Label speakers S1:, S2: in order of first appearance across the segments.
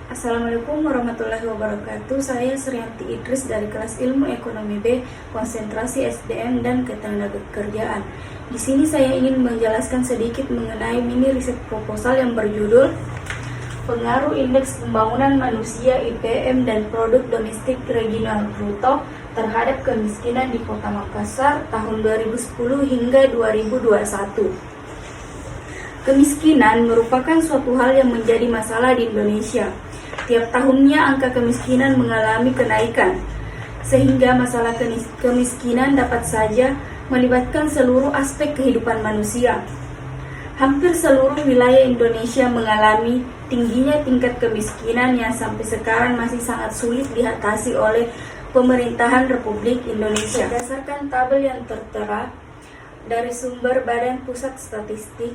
S1: Assalamualaikum warahmatullahi wabarakatuh. Saya Srianti Idris dari kelas Ilmu Ekonomi B, konsentrasi SDM dan Ketenagakerjaan. Di sini saya ingin menjelaskan sedikit mengenai mini riset proposal yang berjudul Pengaruh Indeks Pembangunan Manusia IPM dan Produk Domestik Regional Bruto terhadap kemiskinan di Kota Makassar tahun 2010 hingga 2021. Kemiskinan merupakan suatu hal yang menjadi masalah di Indonesia. Tiap tahunnya angka kemiskinan mengalami kenaikan, sehingga masalah kemiskinan dapat saja melibatkan seluruh aspek kehidupan manusia. Hampir seluruh wilayah Indonesia mengalami tingginya tingkat kemiskinan yang sampai sekarang masih sangat sulit diatasi oleh pemerintahan Republik Indonesia. Berdasarkan tabel yang tertera dari sumber Badan Pusat Statistik,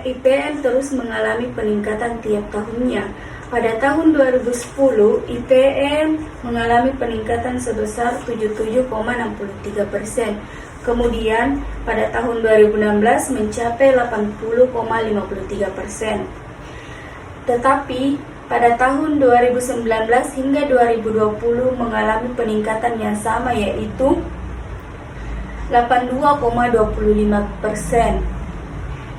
S1: IPM terus mengalami peningkatan tiap tahunnya. Pada tahun 2010, IPM mengalami peningkatan sebesar 77,63%. Kemudian, pada tahun 2016 mencapai 80,53%. Tetapi, pada tahun 2019 hingga 2020 mengalami peningkatan yang sama, yaitu 82,25%.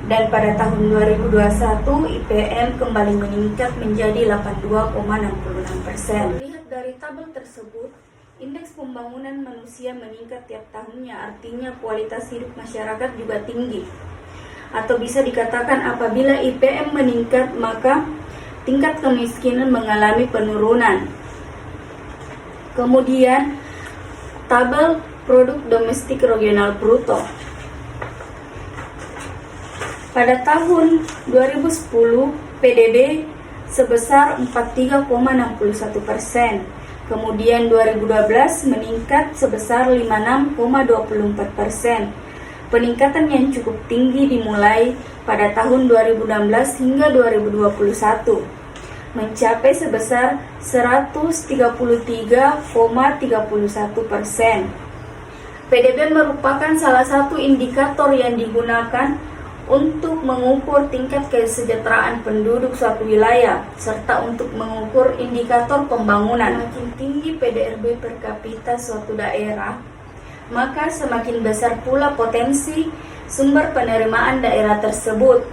S1: Dan pada tahun 2021 IPM kembali meningkat menjadi 82,66%. Lihat dari tabel tersebut, indeks pembangunan manusia meningkat tiap tahunnya, artinya kualitas hidup masyarakat juga tinggi. Atau bisa dikatakan apabila IPM meningkat, maka tingkat kemiskinan mengalami penurunan. Kemudian, tabel produk domestik regional bruto. Pada tahun 2010, PDB sebesar 43,61%. Kemudian 2012 meningkat sebesar 56,24%. Peningkatan yang cukup tinggi dimulai pada tahun 2016 hingga 2021, mencapai sebesar 133,31%. PDB merupakan salah satu indikator yang digunakan untuk mengukur tingkat kesejahteraan penduduk suatu wilayah, serta untuk mengukur indikator pembangunan. Semakin tinggi PDRB per kapita suatu daerah, maka semakin besar pula potensi sumber penerimaan daerah tersebut,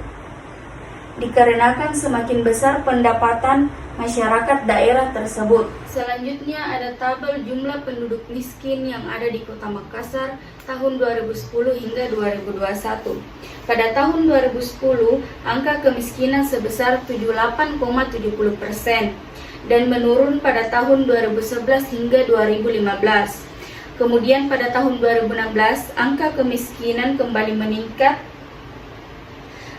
S1: dikarenakan semakin besar pendapatan masyarakat daerah tersebut. Selanjutnya ada tabel jumlah penduduk miskin yang ada di Kota Makassar tahun 2010 hingga 2021. Pada tahun 2010, angka kemiskinan sebesar 78,70% dan menurun pada tahun 2011 hingga 2015. Kemudian pada tahun 2016, angka kemiskinan kembali meningkat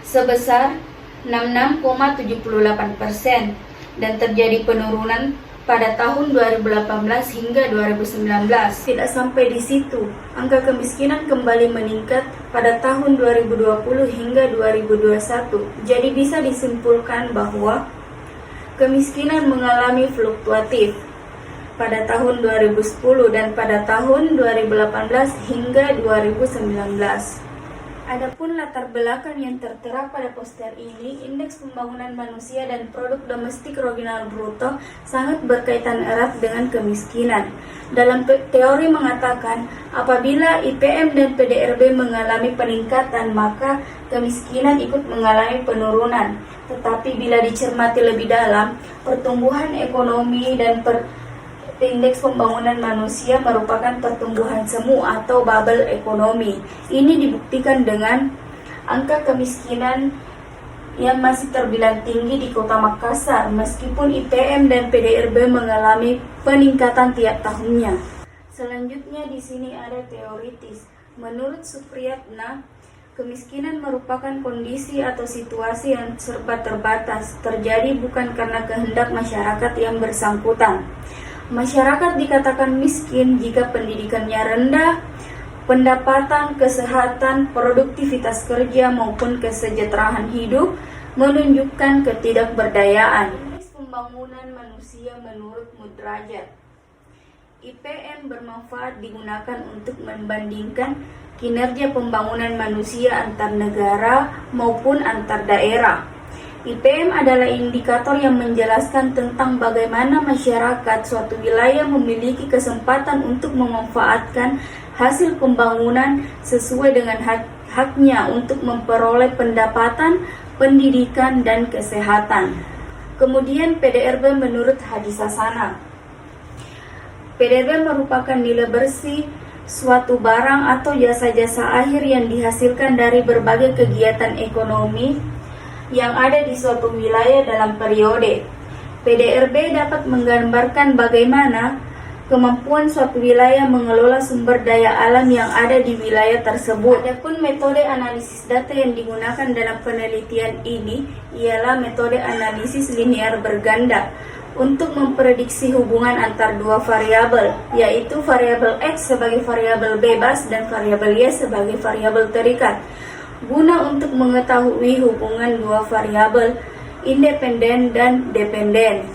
S1: sebesar 66,78% dan terjadi penurunan pada tahun 2018 hingga 2019. Tidak sampai di situ, angka kemiskinan kembali meningkat pada tahun 2020 hingga 2021. Jadi bisa disimpulkan bahwa kemiskinan mengalami fluktuatif pada tahun 2010 dan pada tahun 2018 hingga 2019. Adapun latar belakang yang tertera pada poster ini, indeks pembangunan manusia dan produk domestik regional bruto sangat berkaitan erat dengan kemiskinan. Dalam teori mengatakan, apabila IPM dan PDRB mengalami peningkatan, maka kemiskinan ikut mengalami penurunan. Tetapi bila dicermati lebih dalam, pertumbuhan ekonomi dan indeks pembangunan manusia merupakan pertumbuhan semu atau bubble ekonomi. Ini dibuktikan dengan angka kemiskinan yang masih terbilang tinggi di Kota Makassar, meskipun IPM dan PDRB mengalami peningkatan tiap tahunnya. Selanjutnya di sini ada teoritis. Menurut Supriyatna, kemiskinan merupakan kondisi atau situasi yang serba terbatas, terjadi bukan karena kehendak masyarakat yang bersangkutan. Masyarakat dikatakan miskin jika pendidikannya rendah, pendapatan, kesehatan, produktivitas kerja maupun kesejahteraan hidup menunjukkan ketidakberdayaan. Indeks pembangunan manusia menurut Mudrajat. IPM bermanfaat digunakan untuk membandingkan kinerja pembangunan manusia antar negara maupun antar daerah. IPM adalah indikator yang menjelaskan tentang bagaimana masyarakat suatu wilayah memiliki kesempatan untuk memanfaatkan hasil pembangunan sesuai dengan haknya untuk memperoleh pendapatan, pendidikan, dan kesehatan. Kemudian PDRB menurut Hadis Hasanah. PDRB merupakan nilai bersih suatu barang atau jasa-jasa akhir yang dihasilkan dari berbagai kegiatan ekonomi yang ada di suatu wilayah dalam periode. PDRB dapat menggambarkan bagaimana kemampuan suatu wilayah mengelola sumber daya alam yang ada di wilayah tersebut. Adapun metode analisis data yang digunakan dalam penelitian ini ialah metode analisis linear berganda untuk memprediksi hubungan antar dua variabel, yaitu variabel X sebagai variabel bebas dan variabel Y sebagai variabel terikat, guna untuk mengetahui hubungan dua variabel independen dan dependen,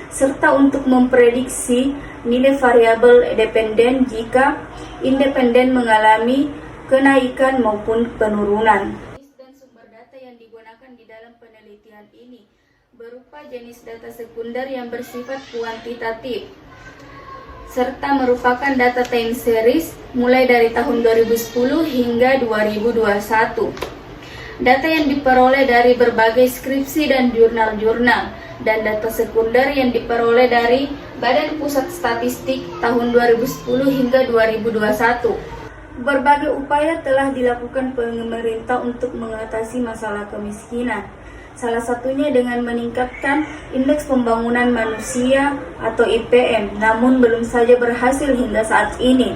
S1: serta untuk memprediksi nilai variabel dependen jika independen mengalami kenaikan maupun penurunan. Dan sumber data yang digunakan di dalam penelitian ini berupa jenis data sekunder yang bersifat kuantitatif, serta merupakan data time series mulai dari tahun 2010 hingga 2021. Data yang diperoleh dari berbagai skripsi dan jurnal-jurnal, dan data sekunder yang diperoleh dari Badan Pusat Statistik tahun 2010 hingga 2021. Berbagai upaya telah dilakukan pemerintah untuk mengatasi masalah kemiskinan. Salah satunya dengan meningkatkan Indeks Pembangunan Manusia atau IPM, namun belum saja berhasil hingga saat ini.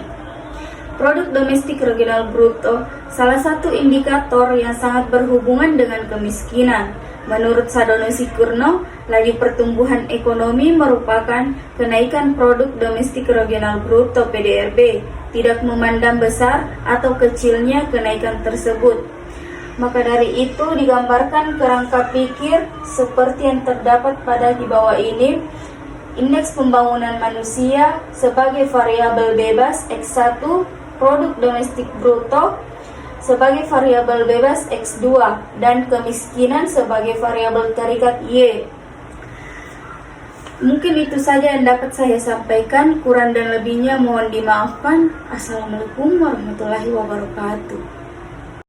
S1: Produk Domestik Regional Bruto salah satu indikator yang sangat berhubungan dengan kemiskinan. Menurut Sadono Sikurno, laju pertumbuhan ekonomi merupakan kenaikan Produk Domestik Regional Bruto (PDRB), tidak memandang besar atau kecilnya kenaikan tersebut. Maka dari itu digambarkan kerangka pikir seperti yang terdapat pada di bawah ini. Indeks pembangunan manusia sebagai variabel bebas X1, produk domestik bruto sebagai variabel bebas X2, dan kemiskinan sebagai variabel terikat Y. Mungkin itu saja yang dapat saya sampaikan, kurang dan lebihnya mohon dimaafkan. Assalamualaikum warahmatullahi wabarakatuh.